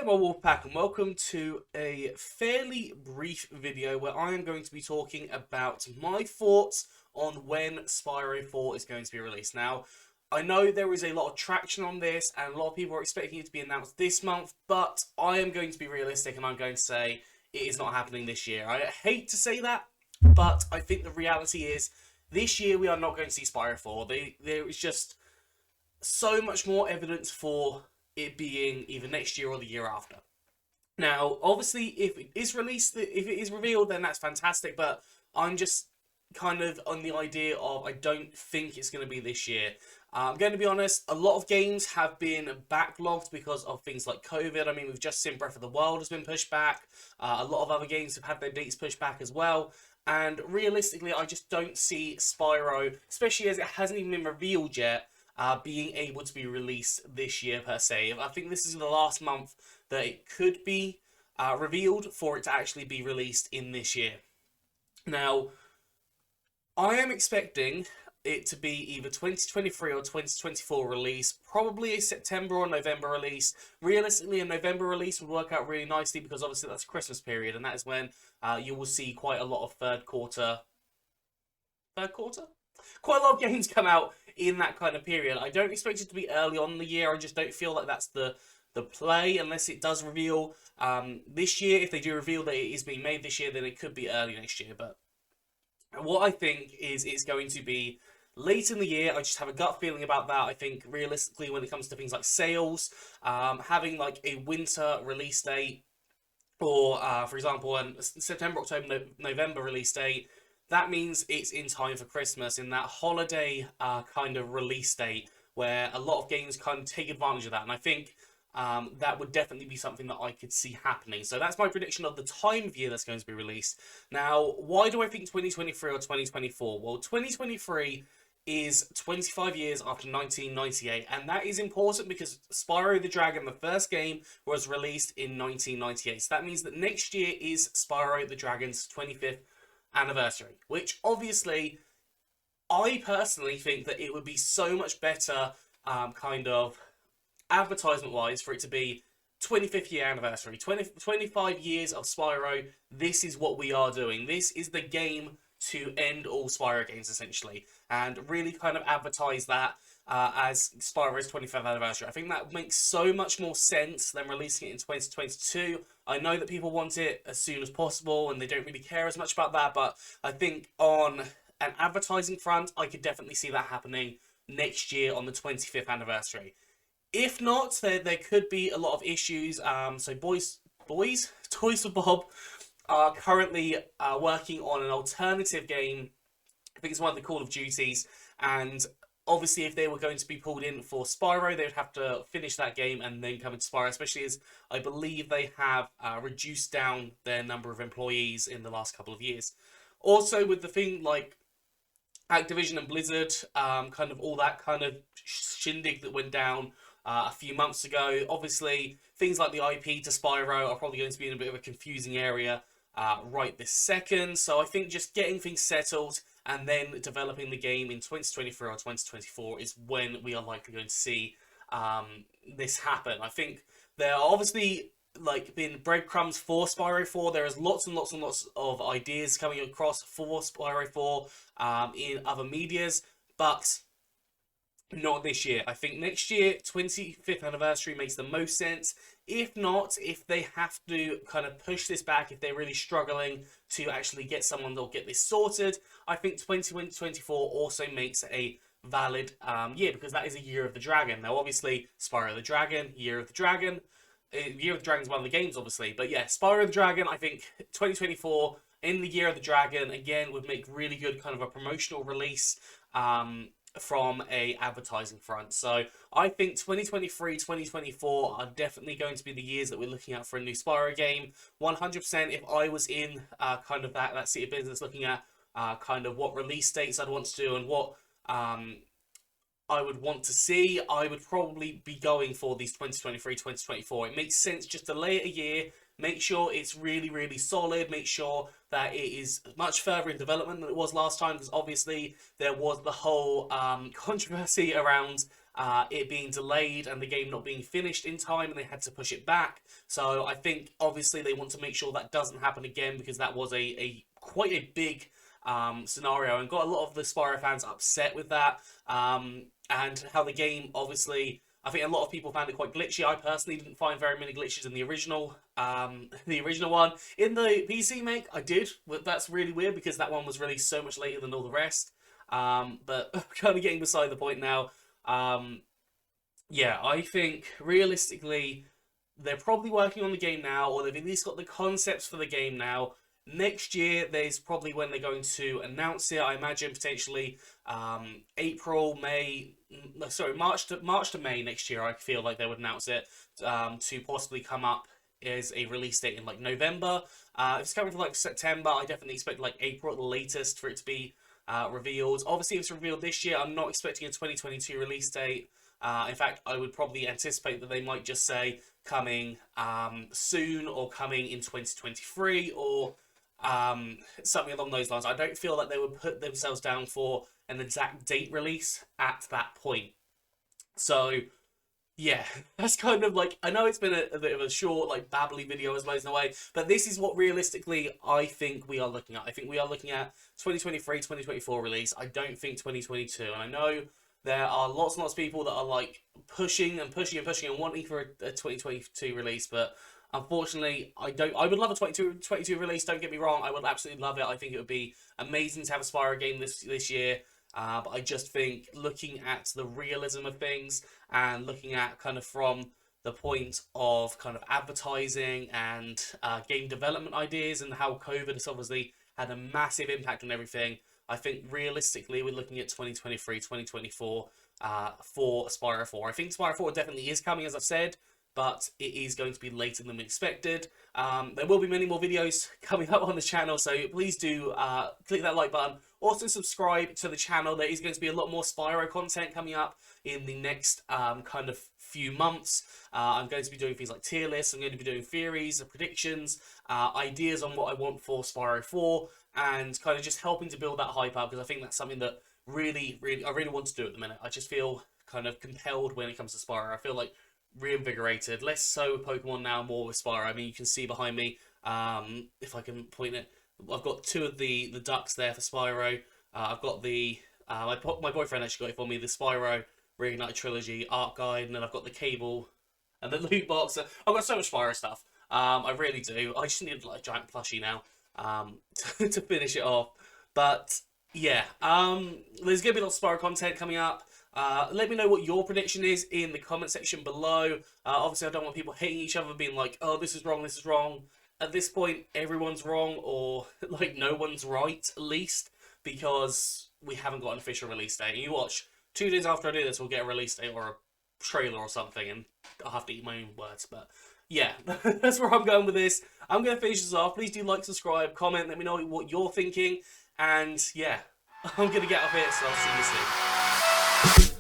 Hello my Wolfpack and welcome to a fairly brief video where I am going to be talking about my thoughts on when Spyro 4 is going to be released. Now, I know there is a lot of traction on this and a lot of people are expecting it to be announced this month, but I am going to be realistic and I'm going to say it is not happening this year. I hate to say that, but I think the reality is this year we are not going to see Spyro 4. There is just so much more evidence for it being either next year or the year after. Now, obviously, if it is released, if it is revealed, then that's fantastic, but I'm just kind of on the idea of I don't think it's going to be this year. I'm going to be honest, a lot of games have been backlogged because of things like COVID. I mean, we've just seen Breath of the Wild has been pushed back. A lot of other games have had their dates pushed back as well. And realistically, I just don't see Spyro, especially as it hasn't even been revealed yet, being able to be released this year per se. I think this is the last month that it could be revealed for it to actually be released in this year. Now, I am expecting it to be either 2023 or 2024 release, probably a September or November release. Realistically, a November release would work out really nicely because obviously that's a Christmas period, and that is when you will see quite a lot of third quarter? Quite a lot of games come out in that kind of period. I don't expect it to be early on in the year. I just don't feel like that's the play unless it does reveal this year. If they do reveal that it is being made this year, then it could be early next year. But what I think is it's going to be late in the year. I just have a gut feeling about that. I think realistically, when it comes to things like sales, having like a winter release date, or for example, a September, October, November release date, that means it's in time for Christmas, in that holiday kind of release date where a lot of games kind of take advantage of that. And I think that would definitely be something that I could see happening. So that's my prediction of the time of year that's going to be released. Now, why do I think 2023 or 2024? Well, 2023 is 25 years after 1998, and that is important because Spyro the Dragon, the first game, was released in 1998. So that means that next year is Spyro the Dragon's 25th anniversary, which obviously I personally think that it would be so much better kind of advertisement wise for it to be 25th year anniversary, 25 years of Spyro. This is what we are doing. This is the game to end all Spyro games essentially, and really kind of advertise that as Spyro's 25th anniversary. I think that makes so much more sense than releasing it in 2022. I know that people want it as soon as possible and they don't really care as much about that, but I think on an advertising front, I could definitely see that happening next year on the 25th anniversary. If not, there could be a lot of issues. So Toys for Bob are currently working on an alternative game. I think it's one of the Call of Duties, and obviously, if they were going to be pulled in for Spyro, they would have to finish that game and then come into Spyro, especially as I believe they have reduced down their number of employees in the last couple of years. Also, with the thing like Activision and Blizzard, kind of all that kind of shindig that went down a few months ago, obviously, things like the IP to Spyro are probably going to be in a bit of a confusing area right this second. So I think just getting things settled and then developing the game in 2023 or 2024 is when we are likely going to see this happen. I think there are obviously like been breadcrumbs for Spyro 4. There is lots and lots and lots of ideas coming across for Spyro 4 in other medias, but not this year. I think next year, 25th anniversary makes the most sense. If not, if they have to kind of push this back, if they're really struggling to actually get someone that'll get this sorted, I think 2024 also makes a valid year, because that is a Year of the Dragon. Now, obviously, Spyro the Dragon, Year of the Dragon. Year of the Dragon is one of the games, obviously. But yeah, Spyro the Dragon, I think 2024 in the Year of the Dragon, again, would make really good kind of a promotional release from a advertising front. So I think 2023, 2024 are definitely going to be the years that we're looking at for a new Spyro game. 100% if I was in kind of that seat of business looking at kind of what release dates I'd want to do and what I would want to see, I would probably be going for these 2023, 2024. It makes sense just to delay it a year, make sure it's really, really solid, make sure that it is much further in development than it was last time, because obviously there was the whole controversy around it being delayed and the game not being finished in time, and they had to push it back. So I think obviously they want to make sure that doesn't happen again, because that was a quite a big scenario, and got a lot of the Spyro fans upset with that, and how the game, obviously, I think a lot of people found it quite glitchy. I personally didn't find very many glitches in the original one. In the PC make, I did. That's really weird, because that one was released so much later than all the rest. But kind of getting beside the point now. Yeah, I think realistically they're probably working on the game now, or they've at least got the concepts for the game now. Next year, there's probably when they're going to announce it. I imagine potentially April, May, sorry, March to May next year. I feel like they would announce it to possibly come up as a release date in like November. If it's coming from like September, I definitely expect like April at the latest for it to be revealed. Obviously, if it's revealed this year, I'm not expecting a 2022 release date. In fact, I would probably anticipate that they might just say coming soon, or coming in 2023, or something along those lines. I don't feel like they would put themselves down for an exact date release at that point. So, yeah, that's kind of like, I know it's been a bit of a short, like, babbly video as most in a way, but this is what realistically I think we are looking at. I think we are looking at 2023, 2024 release. I don't think 2022, and I know there are lots and lots of people that are like pushing and pushing and pushing and wanting for a 2022 release, but unfortunately, I don't. I would love a 2022 release. Don't get me wrong. I would absolutely love it. I think it would be amazing to have a Spyro game this year. But I just think, looking at the realism of things, and looking at kind of from the point of kind of advertising and game development ideas, and how COVID has obviously had a massive impact on everything, I think realistically we're looking at 2023, 2024 for Spyro 4. I think Spyro 4 definitely is coming, as I've said, but it is going to be later than we expected. There will be many more videos coming up on the channel, so please do click that like button. Also subscribe to the channel. There is going to be a lot more Spyro content coming up in the next kind of few months. I'm going to be doing things like tier lists. I'm going to be doing theories, predictions, ideas on what I want for Spyro 4, and kind of just helping to build that hype up, because I think that's something that I really want to do at the minute. I just feel kind of compelled when it comes to Spyro. I feel like reinvigorated, less so with Pokemon now, more with Spyro. I mean, you can see behind me, if I can point it, I've got two of the ducks there for Spyro. I've got the my boyfriend actually got it for me, the Spyro Reignited Trilogy art guide, and then I've got the cable and the loot box. I've got so much Spyro stuff. I really do. I just need like a giant plushie now to finish it off. But yeah, there's gonna be a lot of Spyro content coming up. Let me know what your prediction is in the comment section below. Obviously, I don't want people hating each other, being like, oh, this is wrong, this is wrong. At this point, everyone's wrong, or like no one's right, at least, because we haven't got an official release date. And you watch, 2 days after I do this, we'll get a release date or a trailer or something, and I'll have to eat my own words. But yeah, that's where I'm going with this. I'm going to finish this off. Please do like, subscribe, comment, let me know what you're thinking. And yeah, I'm going to get off here, so I'll see you soon.